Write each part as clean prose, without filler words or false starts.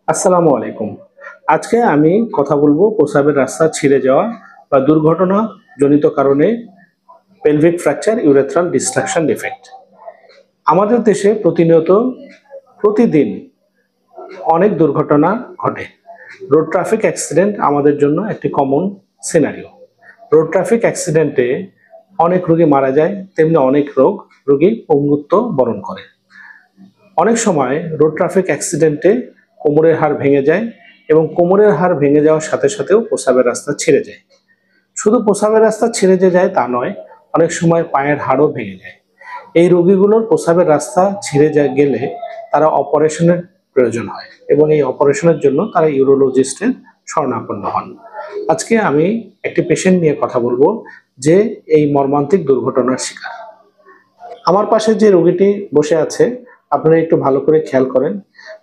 আসসালামু আলাইকুম। আজকে আমি কথা বলবো প্রস্রাবের রাস্তা ছিঁড়ে যাওয়া বা দুর্ঘটনা জনিত কারণে pelvic fracture urethral distraction defect. আমাদের দেশে প্রতিদিন অনেক দুর্ঘটনা ঘটে। রোড ট্রাফিক অ্যাক্সিডেন্ট আমাদের জন্য একটি কমন সিনারিও। রোড ট্রাফিক অ্যাক্সিডেন্টে অনেক রোগী মারা যায়, তেমনি অনেক রোগী পঙ্গুত্ব বরণ করে। অনেক সময় রোড ট্রাফিক অ্যাক্সিডেন্টে কোমরের হাড় ভেঙে যায় এবং কোমরের হাড় ভেঙে যাওয়ার সাথে সাথেও প্রস্রাবের রাস্তা ছিঁড়ে যায়। শুধু প্রস্রাবের রাস্তা ছিঁড়ে যে যায় তা নয়, অনেক সময় পায়ের হাড়ও ভেঙে যায়। এই রোগীগুলোর প্রস্রাবের রাস্তা ছিঁড়ে গেলে তারা অপারেশনের প্রয়োজন হয় এবং এই অপারেশনের জন্য তারা ইউরোলজিস্টের শরণাপন্ন হন। আজকে আমি একটি পেশেন্ট নিয়ে কথা বলবো যে এই মর্মান্তিক দুর্ঘটনার শিকার। আমার পাশে যে রোগীটি বসে আছে, আপনারা একটু ভালো করে খেয়াল করেন।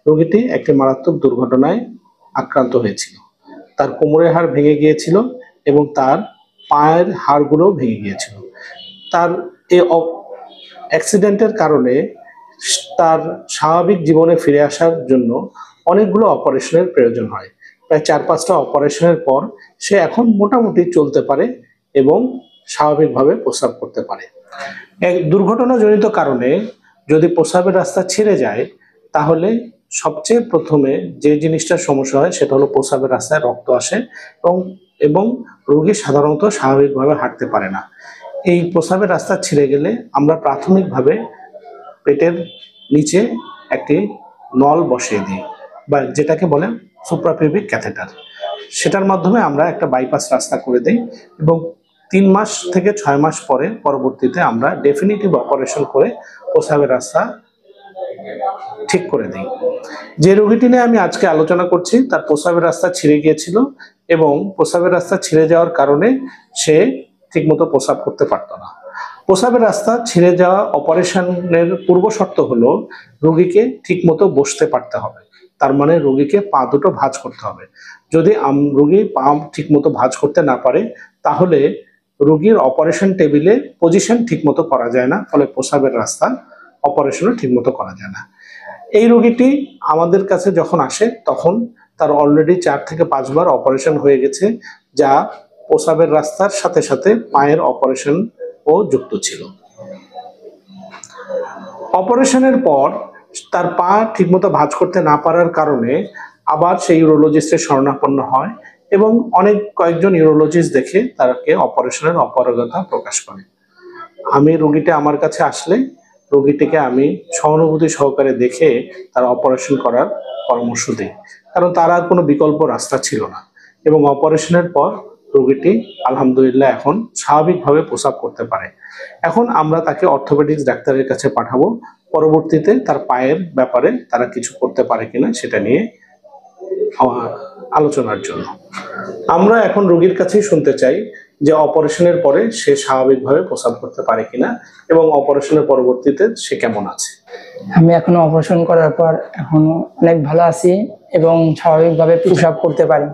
রোগীটি একটি মারাত্মক দুর্ঘটনায় আক্রান্ত হয়েছিল। তার কোমরের হাড় ভেঙে গিয়েছিল এবং তার পায়ের হাড়গুলো ভেঙে গিয়েছিল। তার এই অ্যাক্সিডেন্টের কারণে তার স্বাভাবিক জীবনে ফিরে আসার জন্য অনেকগুলো অপারেশনের প্রয়োজন হয়। প্রায় 4-5টা অপারেশনের পর সে এখন মোটামুটি চলতে পারে এবং স্বাভাবিকভাবে প্রস্রাব করতে পারে। এক দুর্ঘটনাজনিত কারণে যদি প্রস্রাবের রাস্তা ছিঁড়ে যায়, তাহলে সবচেয়ে প্রথমে যে জিনিসটার সমস্যা হয় সেটা হলো প্রস্রাবের রাস্তায় রক্ত আসে এবং রোগী সাধারণত স্বাভাবিকভাবে হাঁটতে পারে না। এই প্রস্রাবের রাস্তা ছিঁড়ে গেলে আমরা প্রাথমিকভাবে পেটের নিচে একটি নল বসিয়ে দিই, বা যেটাকে বলে সুপ্রাপিউবিক ক্যাথেটার। সেটার মাধ্যমে আমরা একটা বাইপাস রাস্তা করে দিই এবং 3 মাস থেকে 6 মাস পরবর্তীতে আমরা ডেফিনিটিভ অপারেশন করে প্রস্রাবের রাস্তা ঠিক করে দিই। যে রোগীটি নিয়ে আমি আজকে আলোচনা করছি, তার প্রস্রাবের রাস্তা ছিঁড়ে গিয়েছিল এবং প্রস্রাবের রাস্তা ছিঁড়ে যাওয়ার কারণে সে ঠিকমতো প্রস্রাব করতে পারতো না। প্রস্রাবের রাস্তা ছিঁড়ে যাওয়া অপারেশনের পূর্ব শর্ত হলো রোগীকে ঠিকমতো বসতে পারতে হবে। তার মানে রোগীকে পা দুটো ভাঁজ করতে হবে। যদি রোগী পা ঠিকমতো ভাঁজ করতে না পারে, তাহলে রোগীর অপারেশন টেবিলে পজিশন ঠিকমতো করা যায় না, ফলে প্রস্রাবের রাস্তা অপারেশনও ঠিকমতো করা যায় না। এই রোগীটি আমাদের কাছে যখন আসে তখন তার অলরেডি 4 থেকে 5 বার অপারেশন হয়ে গেছে, যা প্রস্রাবের রাস্তার সাথে সাথে পায়ের অপারেশন ও যুক্ত ছিল। অপারেশনের পর তার পা ঠিকমতো ভাঁজ করতে না পারার কারণে আবার সেই ইউরোলজিস্টের শরণাপন্ন হয় এবং কয়েকজন ইউরোলজিস্ট দেখে তাকে অপারেশনের অপারগতা প্রকাশ করে। আমি রোগীটা আমার কাছে আসলে রোগীটিকে আমি সহানুভূতি সহকারে দেখে তার অপারেশন করার পরামর্শ দিই, কারণ তার আর কোনো বিকল্প রাস্তা ছিল না। এবং অপারেশনের পর রোগীটি আলহামদুলিল্লাহ এখন স্বাভাবিকভাবে প্রস্রাব করতে পারে। এখন আমরা তাকে অর্থোপেডিক্স ডাক্তারের কাছে পাঠাবো, পরবর্তীতে তার পায়ের ব্যাপারে তারা কিছু করতে পারে কিনা সেটা নিয়ে আলোচনার জন্য। আমরা এখন রোগীর কাছেই শুনতে চাই যে অপারেশনের পরে সে স্বাভাবিকভাবে প্রস্রাব করতে পারে কিনা এবং অপারেশনের পরবর্তীতে সে কেমন আছে। আমি এখনো অপারেশন করার পর এখনো অনেক ভালো আছি এবং স্বাভাবিকভাবে প্রস্রাব করতে পারি।